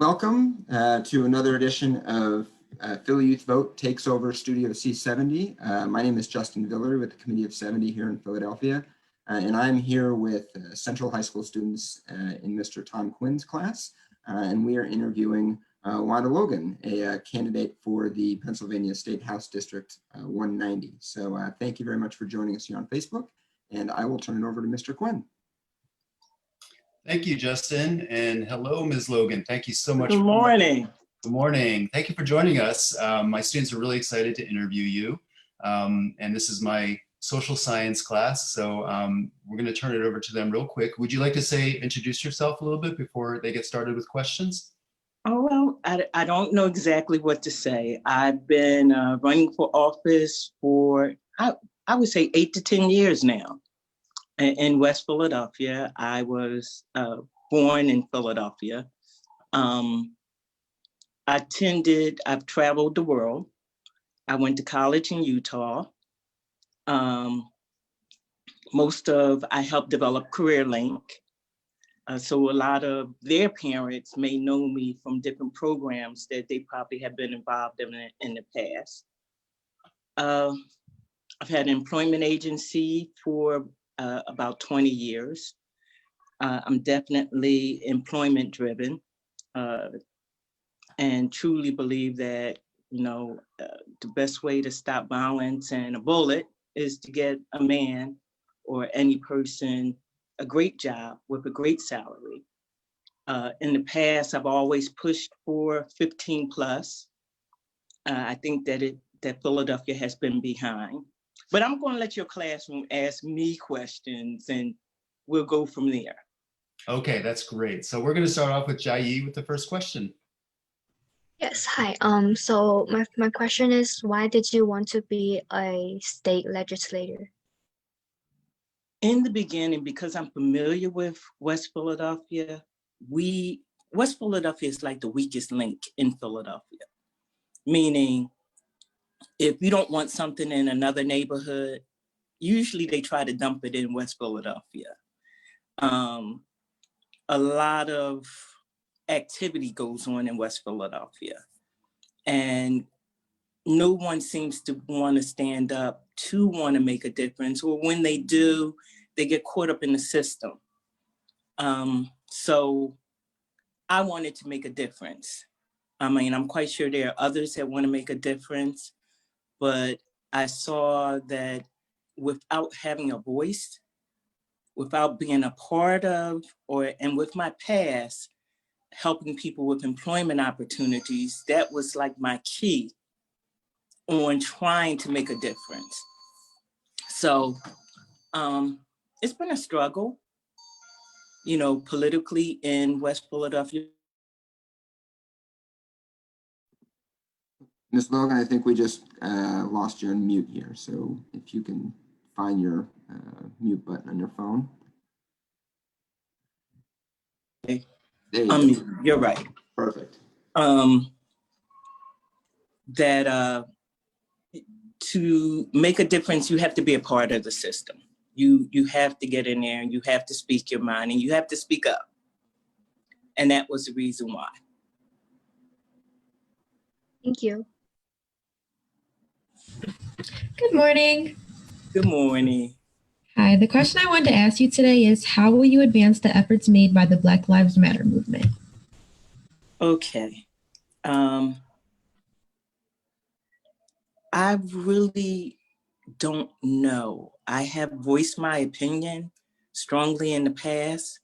Welcome to another edition of Philly Youth Vote Takes Over Studio C70. My name is Justin Viller with the Committee of 70 here in Philadelphia, and I'm here with Central High School students in Mr. Tom Quinn's class, and we are interviewing Wanda Logan, a candidate for the Pennsylvania State House District 190. So thank you very much for joining us here on Facebook, and I will turn it over to Mr. Quinn. Thank you, Justin, and hello, Ms. Logan. Thank you so much. Good morning. Good morning. Thank you for joining us. My students are really excited to interview you, and this is my social science class, so we're going to turn it over to them real quick. Would you like to introduce yourself a little bit before they get started with questions? Oh, well, I don't know exactly what to say. I've been running for office for, I would say 8 to 10 years now. In West Philadelphia. I was born in Philadelphia. I've traveled the world. I went to college in Utah. I helped develop CareerLink. So a lot of their parents may know me from different programs that they probably have been involved in the past. I've had an employment agency for about 20 years. I'm definitely employment driven and truly believe that, the best way to stop violence and a bullet is to get a man or any person a great job with a great salary. In the past, I've always pushed for 15 plus. I think that Philadelphia has been behind. But I'm going to let your classroom ask me questions and we'll go from there. Okay, that's great. So we're going to start off with Jai with the first question. Yes, hi. So my question is, why did you want to be a state legislator? In the beginning, because I'm familiar with West Philadelphia, West Philadelphia is like the weakest link in Philadelphia, meaning if you don't want something in another neighborhood, usually they try to dump it in West Philadelphia. A lot of activity goes on in West Philadelphia, and no one seems to want to stand up to want to make a difference, or when they do, they get caught up in the system. So I wanted to make a difference. I mean, I'm quite sure there are others that want to make a difference, but I saw that without having a voice, without being a part of, and with my past, helping people with employment opportunities, that was like my key on trying to make a difference. So it's been a struggle, politically in West Philadelphia. Ms. Logan, I think we just lost you on mute here. So if you can find your mute button on your phone. Okay. There you go. You're right. Perfect. That to make a difference, you have to be a part of the system. You have to get in there and you have to speak your mind and you have to speak up. And that was the reason why. Thank you. Good morning. Good morning. Hi, the question I wanted to ask you today is, how will you advance the efforts made by the Black Lives Matter movement? Okay. I really don't know. I have voiced my opinion strongly in the past.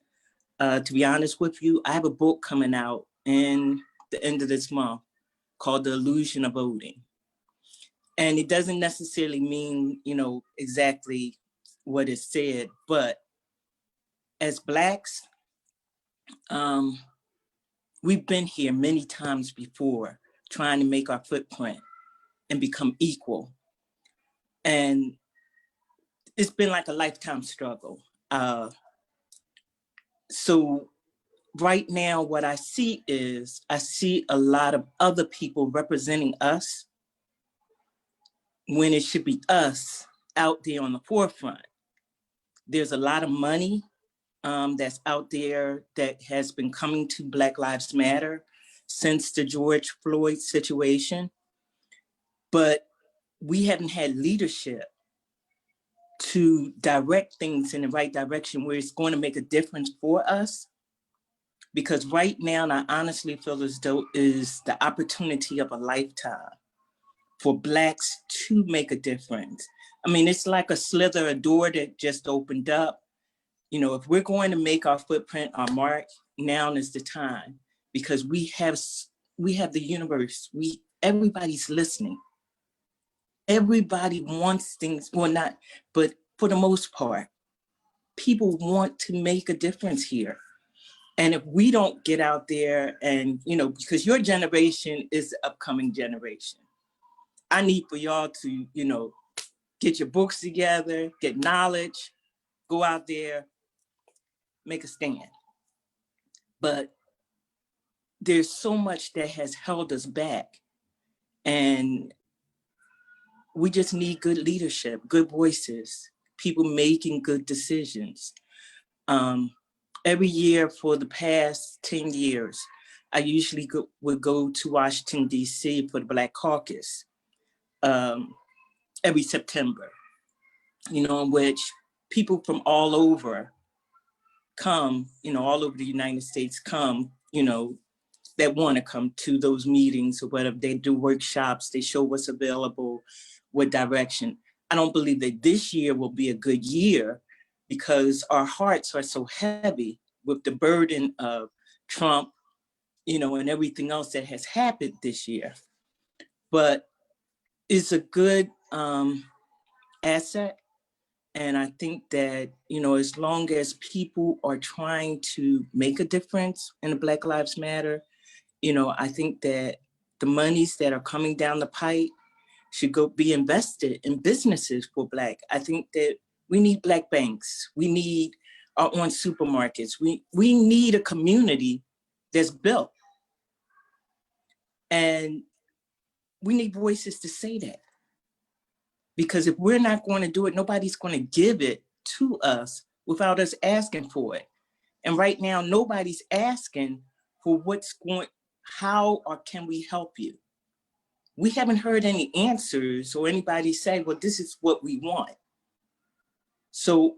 To be honest with you, I have a book coming out in the end of this month called The Illusion of Voting. And it doesn't necessarily mean, exactly what it said, but as Blacks, we've been here many times before trying to make our footprint and become equal. And it's been like a lifetime struggle. So right now, what I see is, I see a lot of other people representing us when it should be us out there on the forefront. There's a lot of money that's out there that has been coming to Black Lives Matter since the George Floyd situation, but we haven't had leadership to direct things in the right direction where it's going to make a difference for us. Because right now, I honestly feel as though is the opportunity of a lifetime for Blacks to make a difference. I mean, it's like a slither, a door that just opened up. You know, if we're going to make our footprint, our mark, now is the time, because we have the universe. Everybody's listening. Everybody wants things, well, not, but for the most part, people want to make a difference here. And if we don't get out there and, you know, because your generation is the upcoming generation, I need for y'all to, you know, get your books together, get knowledge, go out there, make a stand. But there's so much that has held us back. And we just need good leadership, good voices, people making good decisions. Every year for the past 10 years, I usually would go to Washington, D.C. for the Black Caucus every September, you know, in which people from all over come, you know, all over the United States come, you know, that want to come to those meetings or whatever. They do workshops, they show what's available, what direction. I don't believe that this year will be a good year because our hearts are so heavy with the burden of Trump, you know, and everything else that has happened this year. But it's a good asset. And I think that, you know, as long as people are trying to make a difference in the Black Lives Matter, you know, I think that the monies that are coming down the pipe should be invested in businesses for Black. I think that we need Black banks. We need our own supermarkets. We need a community that's built. And we need voices to say that. Because if we're not going to do it, nobody's going to give it to us without us asking for it. And right now, nobody's asking for how or can we help you? We haven't heard any answers or anybody say, well, this is what we want. So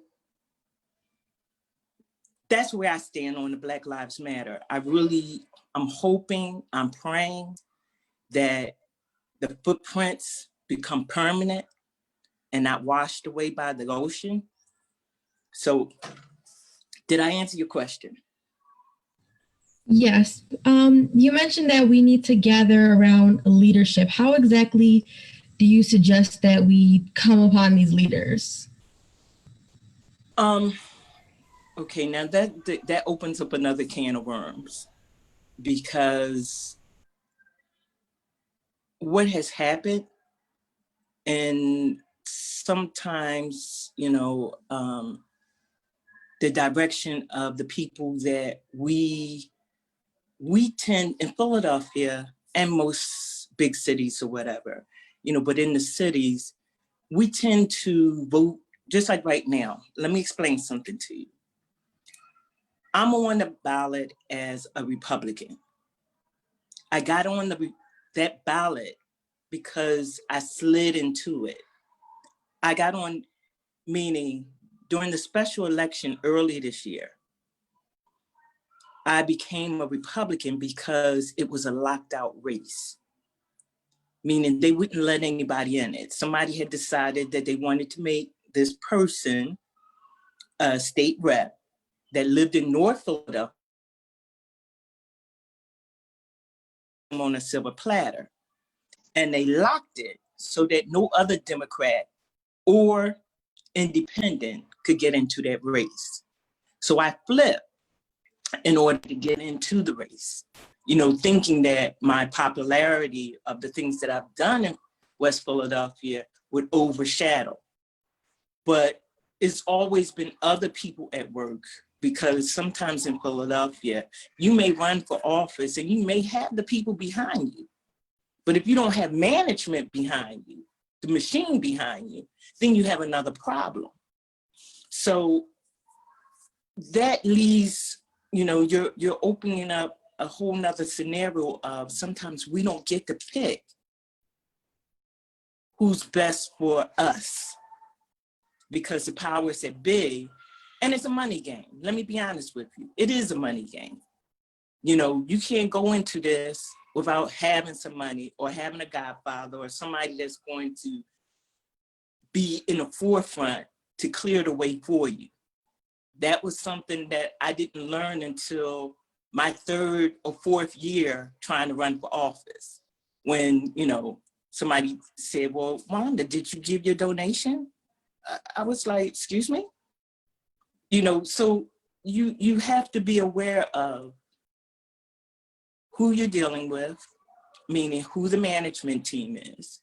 that's where I stand on the Black Lives Matter. I'm hoping, I'm praying that the footprints become permanent and not washed away by the ocean. So did I answer your question? Yes. You mentioned that we need to gather around leadership. How exactly do you suggest that we come upon these leaders? Okay, now that opens up another can of worms, because what has happened, and sometimes, you know, the direction of the people that we tend in Philadelphia and most big cities or whatever, you know, but in the cities, we tend to vote just like right now. Let me explain something to you. I'm on the ballot as a Republican. I got on that ballot because I slid into it. I got on, meaning during the special election early this year, I became a Republican because it was a locked out race, meaning they wouldn't let anybody in it. Somebody had decided that they wanted to make this person a state rep that lived in North Philadelphia on a silver platter. And they locked it so that no other Democrat or independent could get into that race. So I flipped in order to get into the race, you know, thinking that my popularity of the things that I've done in West Philadelphia would overshadow. But it's always been other people at work, because sometimes in Philadelphia, you may run for office and you may have the people behind you. But if you don't have management behind you, the machine behind you, then you have another problem. So that leaves, you know, you're opening up a whole nother scenario of sometimes we don't get to pick who's best for us because the powers that be, and it's a money game. Let me be honest with you. It is a money game. You know, you can't go into this without having some money or having a godfather or somebody that's going to be in the forefront to clear the way for you. That was something that I didn't learn until my 3rd or 4th year trying to run for office. When, you know, somebody said, well, Wanda, did you give your donation? I was like, excuse me? You know, so you have to be aware of who you're dealing with, meaning who the management team is.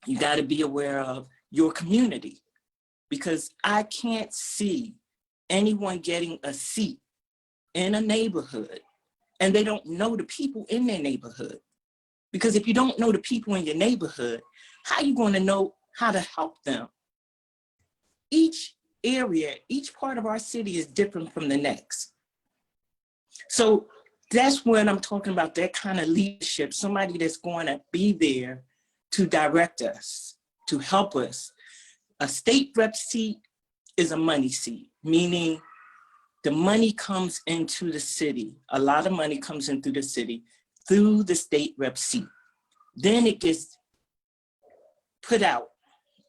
You got to be aware of your community, because I can't see anyone getting a seat in a neighborhood and they don't know the people in their neighborhood. Because if you don't know the people in your neighborhood, how are you going to know how to help them? Each area, each part of our city is different from the next. So that's when I'm talking about that kind of leadership, somebody that's going to be there to direct us, to help us. A state rep seat is a money seat, meaning the money comes into the city. A lot of money comes into the city through the state rep seat. Then it gets put out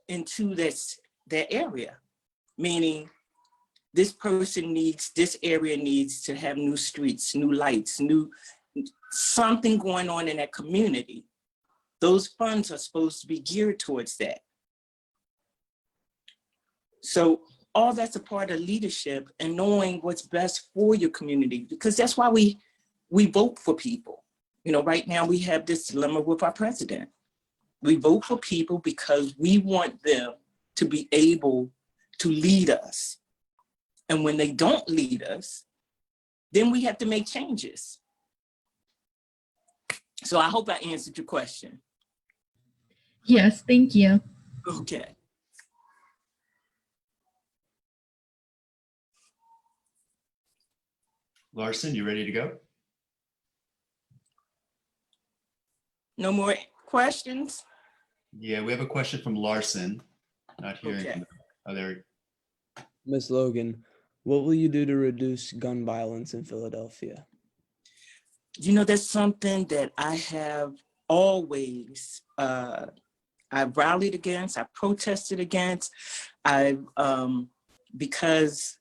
into that area, meaning this person needs, this area needs to have new streets, new lights, something going on in that community. Those funds are supposed to be geared towards that. So all that's a part of leadership and knowing what's best for your community, because that's why we vote for people. You know, right now we have this dilemma with our president. We vote for people because we want them to be able to lead us. And when they don't lead us, then we have to make changes. So I hope I answered your question. Yes, thank you. Okay. Larson, you ready to go? No more questions? Yeah, we have a question from Larson. Not hearing Okay. from other. Ms. Logan, what will you do to reduce gun violence in Philadelphia? You know, that's something that I have always, I've rallied against, I've protested against, because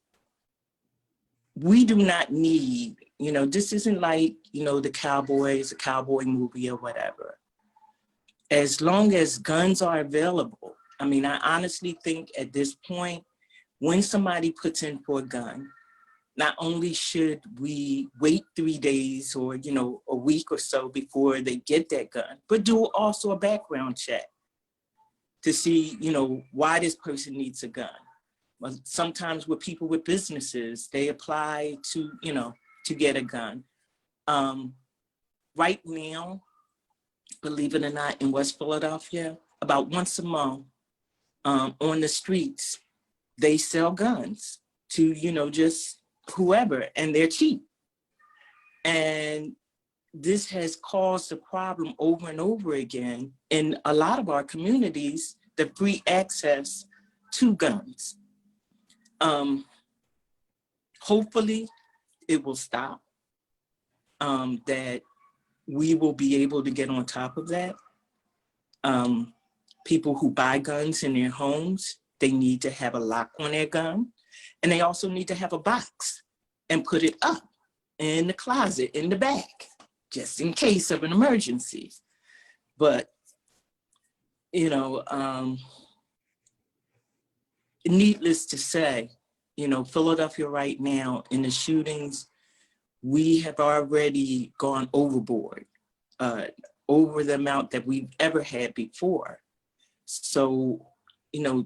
we do not need, you know, this isn't like, you know, the Cowboys, a cowboy movie or whatever. As long as guns are available, I mean, I honestly think at this point, when somebody puts in for a gun, not only should we wait 3 days or, you know, a week or so before they get that gun, but do also a background check to see, you know, why this person needs a gun. Well, sometimes with people with businesses, they apply to, you know, to get a gun. Right now, believe it or not, in West Philadelphia, about once a month on the streets, they sell guns to, you know, just whoever, and they're cheap. And this has caused a problem over and over again in a lot of our communities, the free access to guns. Hopefully it will stop, that we will be able to get on top of that. People who buy guns in their homes, they need to have a lock on their gun, and they also need to have a box and put it up in the closet in the back, just in case of an emergency. But, you know, needless to say, you know, Philadelphia right now in the shootings, we have already gone overboard, over the amount that we've ever had before. So, you know,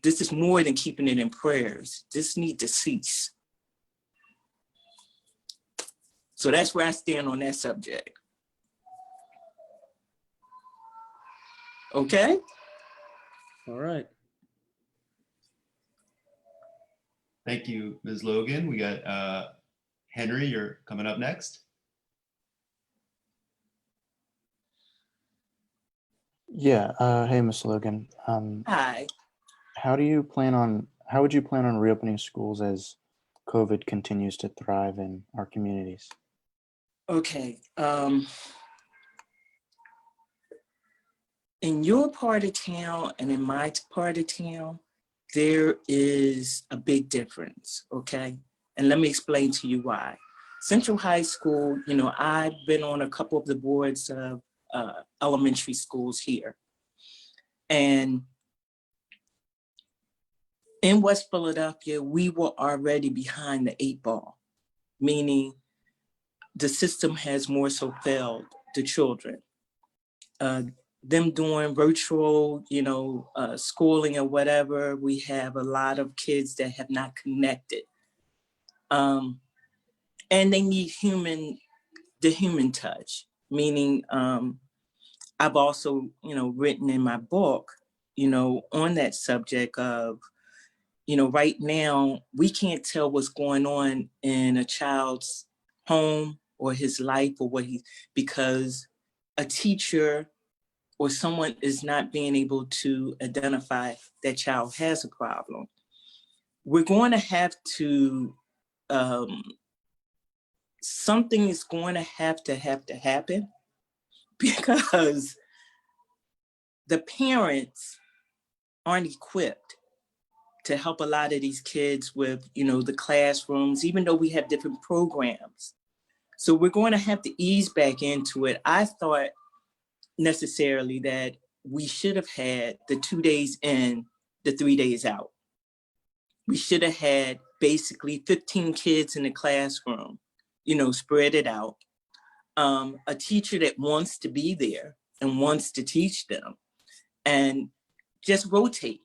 this is more than keeping it in prayers. This needs to cease. So that's where I stand on that subject. Okay? All right. Thank you, Ms. Logan. We got Henry, you're coming up next. Yeah, hey, Miss Logan. Hi. How would you plan on reopening schools as COVID continues to thrive in our communities? Okay. In your part of town and in my part of town, there is a big difference, okay? And let me explain to you why. Central High School, I've been on a couple of the boards of elementary schools here. And in West Philadelphia, we were already behind the 8 ball, meaning the system has more so failed the children. Them doing virtual, schooling or whatever, we have a lot of kids that have not connected. And they need the human touch, meaning I've also, written in my book, on that subject of, right now, we can't tell what's going on in a child's home or his life or because a teacher or someone is not being able to identify that child has a problem. We're going to have to, something is going to have to happen because the parents aren't equipped to help a lot of these kids with, the classrooms, even though we have different programs. So we're going to have to ease back into it. I thought necessarily that we should have had the 2 days in, the 3 days out. We should have had basically 15 kids in the classroom, spread it out. A teacher that wants to be there and wants to teach them and just rotate.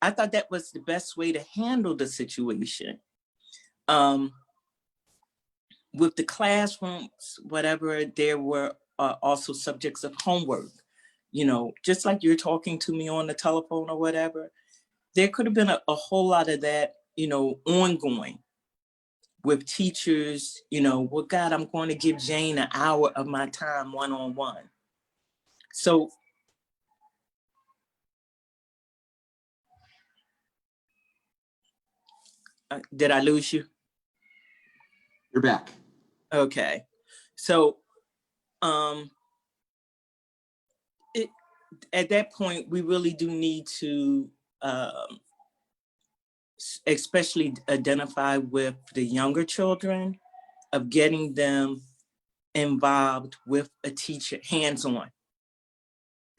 I thought that was the best way to handle the situation. With the classrooms, whatever, there were also subjects of homework, just like you're talking to me on the telephone or whatever, there could have been a whole lot of that, ongoing with teachers, well, God, I'm going to give Jane an hour of my time one-on-one. So did I lose you? You're back. Okay. So at that point, we really do need to especially identify with the younger children of getting them involved with a teacher hands-on.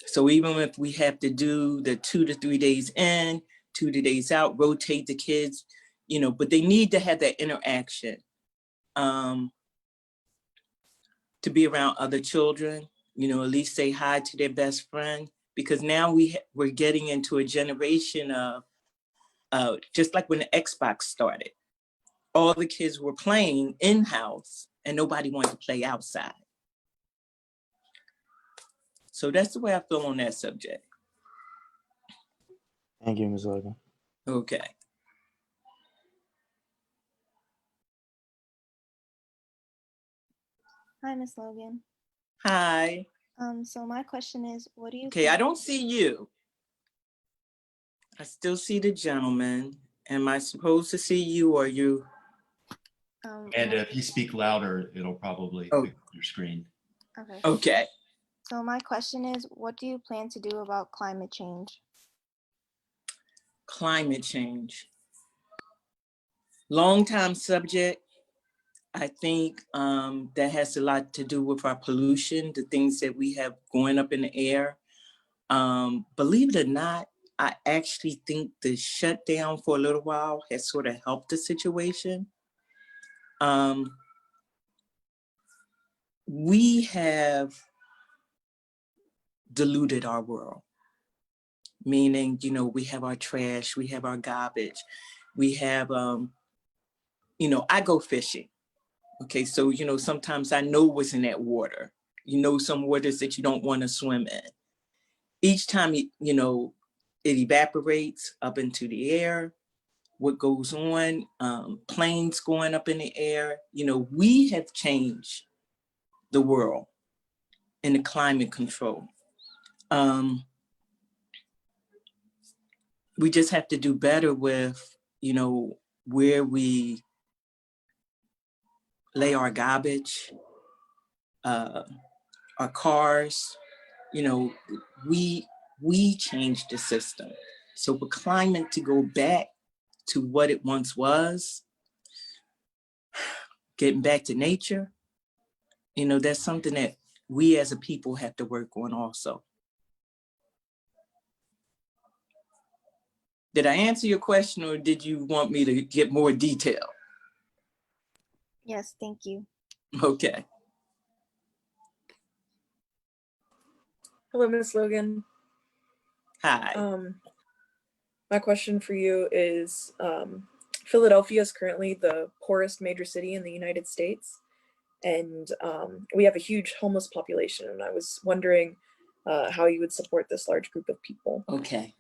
So even if we have to do the 2 to 3 days in, 2 days out, rotate the kids, but they need to have that interaction to be around other children, at least say hi to their best friend, because now we're getting into a generation of, just like when the Xbox started, all the kids were playing in-house and nobody wanted to play outside. So that's the way I feel on that subject. Thank you, Ms. Logan. Okay. Hi, Miss Logan. Hi. So my question is, what do you? Okay, I don't see you. I still see the gentleman. Am I supposed to see you or you? And if you speak louder, it'll probably pick up your screen. Okay. Okay. So my question is, what do you plan to do about climate change? Climate change. Long time subject. I think that has a lot to do with our pollution, the things that we have going up in the air. Believe it or not, I actually think the shutdown for a little while has sort of helped the situation. We have diluted our world, meaning, we have our trash, we have our garbage, we have, I go fishing. Okay, so, sometimes I know what's in that water. Some waters that you don't want to swim in. Each time, it evaporates up into the air. What goes on, planes going up in the air. We have changed the world in the climate control. We just have to do better with, where we lay our garbage, our cars. We changed the system. So for climate to go back to what it once was, getting back to nature, that's something that we as a people have to work on also. Did I answer your question, or did you want me to get more detail? Yes, thank you. Okay. Hello, Ms. Logan. Hi. My question for you is, Philadelphia is currently the poorest major city in the United States, and we have a huge homeless population, and I was wondering how you would support this large group of people. Okay.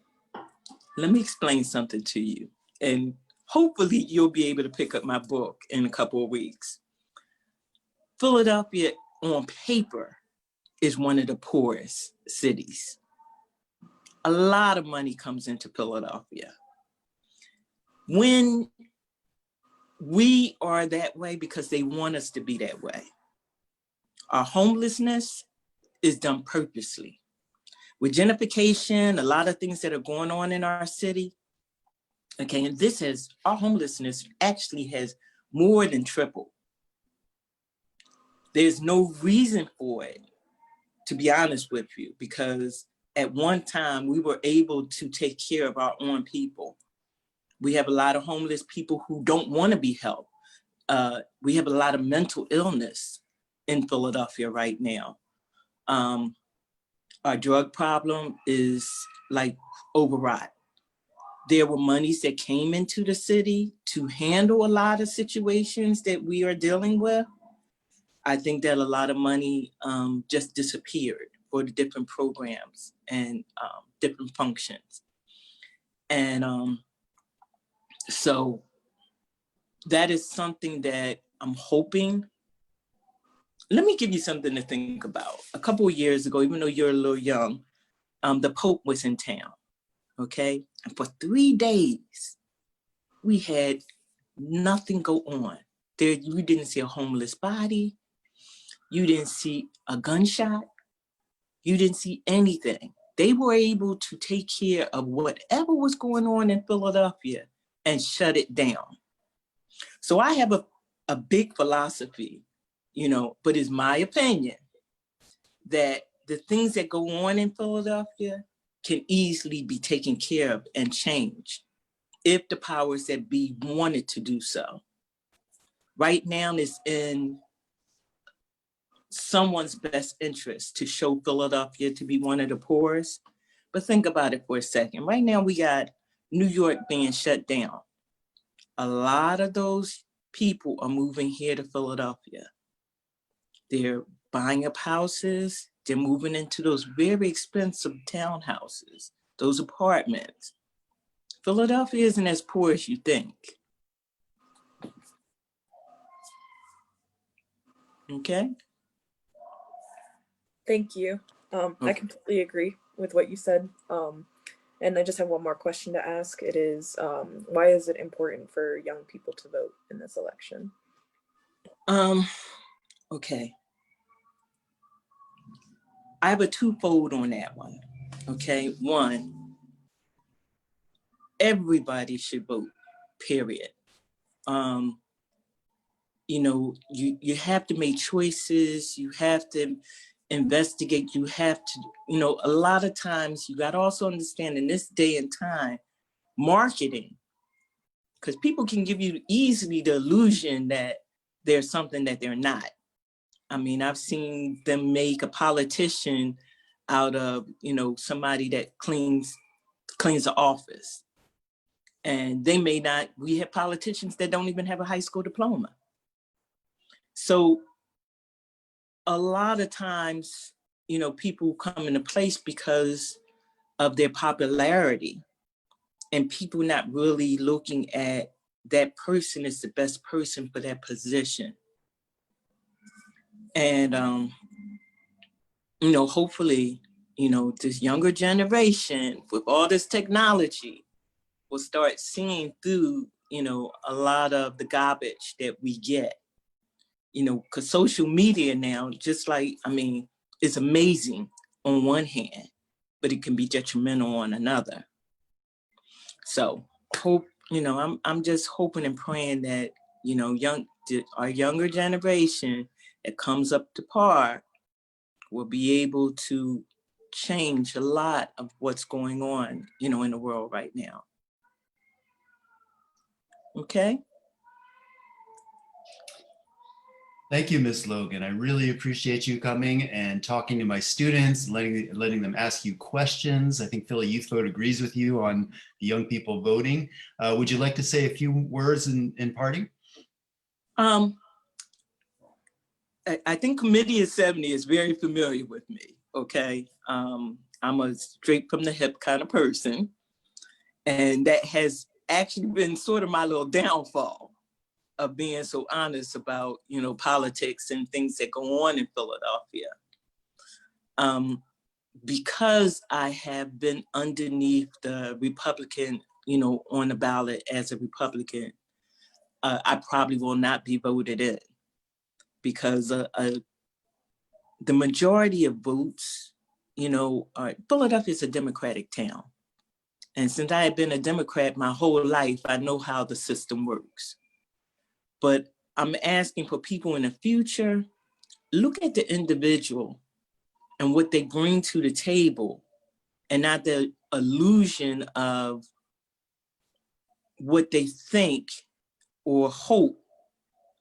Let me explain something to you, and hopefully you'll be able to pick up my book in a couple of weeks. Philadelphia, on paper, is one of the poorest cities. A lot of money comes into Philadelphia. When we are that way because they want us to be that way. Our homelessness is done purposely. With gentrification, a lot of things that are going on in our city, okay, and our homelessness actually has more than tripled. There's no reason for it, to be honest with you, because at one time we were able to take care of our own people. We have a lot of homeless people who don't want to be helped. We have a lot of mental illness in Philadelphia right now. Our drug problem is like overwrought. There were monies that came into the city to handle a lot of situations that we are dealing with. I think that a lot of money just disappeared for the different programs and different functions. And so that is something that I'm hoping. Let me give you something to think about. A couple of years ago, even though you're a little young, the Pope was in town, okay? And for 3 days, we had nothing go on. You didn't see a homeless body. You didn't see a gunshot. You didn't see anything. They were able to take care of whatever was going on in Philadelphia and shut it down. So I have a big philosophy, but it's my opinion that the things that go on in Philadelphia can easily be taken care of and changed if the powers that be wanted to do so. Right now, it's in someone's best interest to show Philadelphia to be one of the poorest. But think about it for a second. Right now, we got New York being shut down. A lot of those people are moving here to Philadelphia. They're buying up houses. They're moving into those very expensive townhouses, those apartments. Philadelphia isn't as poor as you think. Okay? Thank you. I completely agree with what you said. And I just have one more question to ask. It is, why is it important for young people to vote in this election? Okay. I have a twofold on that one. Okay, one, everybody should vote, period. You have to make choices, you have to investigate, you have to, a lot of times you got to also understand in this day and time, marketing, because people can give you easily the illusion that there's something that they're not. I mean, I've seen them make a politician out of, somebody that cleans the office. And they may not, we have politicians that don't even have a high school diploma. So a lot of times, people come into place because of their popularity and people not really looking at that person as the best person for that position. And, hopefully, this younger generation with all this technology will start seeing through, a lot of the garbage that we get, because social media now, it's amazing on one hand, but it can be detrimental on another. So I'm just hoping and praying that, our younger generation that comes up to par will be able to change a lot of what's going on, in the world right now. Okay. Thank you, Ms. Logan. I really appreciate you coming and talking to my students, letting them ask you questions. I think Philly Youth Vote agrees with you on the young people voting. Would you like to say a few words in parting? I think Committee of 70 is very familiar with me, okay? I'm a straight from the hip kind of person, and that has actually been sort of my little downfall of being so honest about, politics and things that go on in Philadelphia. Because I have been underneath the Republican, on the ballot as a Republican, I probably will not be voted in because the majority of votes, Philadelphia is a Democratic town. And since I have been a Democrat my whole life, I know how the system works. But I'm asking for people in the future, look at the individual and what they bring to the table and not the illusion of what they think or hope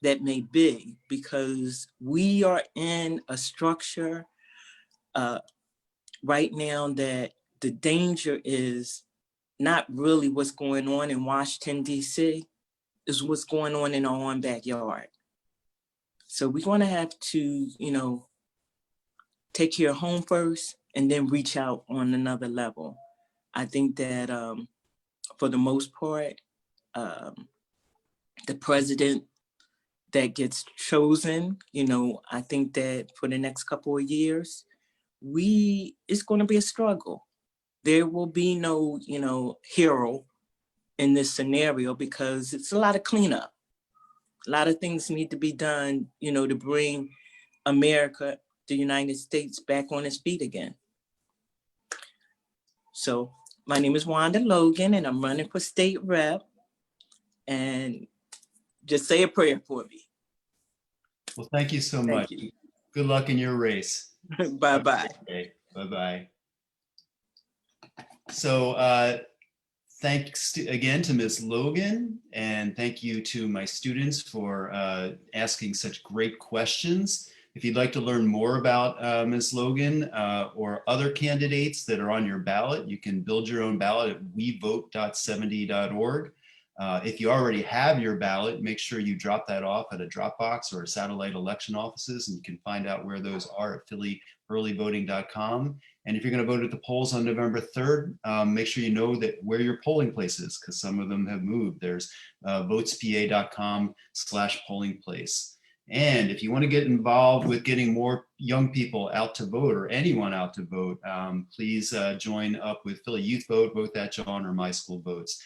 that may be, because we are in a structure right now that the danger is not really what's going on in Washington, D.C., is what's going on in our own backyard. So we're going to have to, take care of home first and then reach out on another level. I think that for the most part, the president that gets chosen, I think that for the next couple of years, it's going to be a struggle. There will be no, hero in this scenario because it's a lot of cleanup. A lot of things need to be done, to bring America, the United States, back on its feet again. So my name is Wanda Logan and I'm running for state rep. And just say a prayer for me. Well, thank you so much. You. Good luck in your race. Bye-bye. Okay, bye-bye. So thanks again to Ms. Logan, and thank you to my students for asking such great questions. If you'd like to learn more about Ms. Logan or other candidates that are on your ballot, you can build your own ballot at wevote.70.org. If you already have your ballot, make sure you drop that off at a Dropbox or satellite election offices, and you can find out where those are at phillyearlyvoting.com. And if you're going to vote at the polls on November 3rd, make sure you know that where your polling place is, because some of them have moved. There's votespa.com/polling place. And if you want to get involved with getting more young people out to vote or anyone out to vote, please join up with Philly Youth Vote, Vote That John, or My School Votes.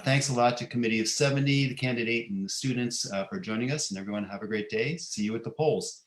Thanks a lot to Committee of 70, the candidate and the students for joining us, and everyone have a great day. See you at the polls.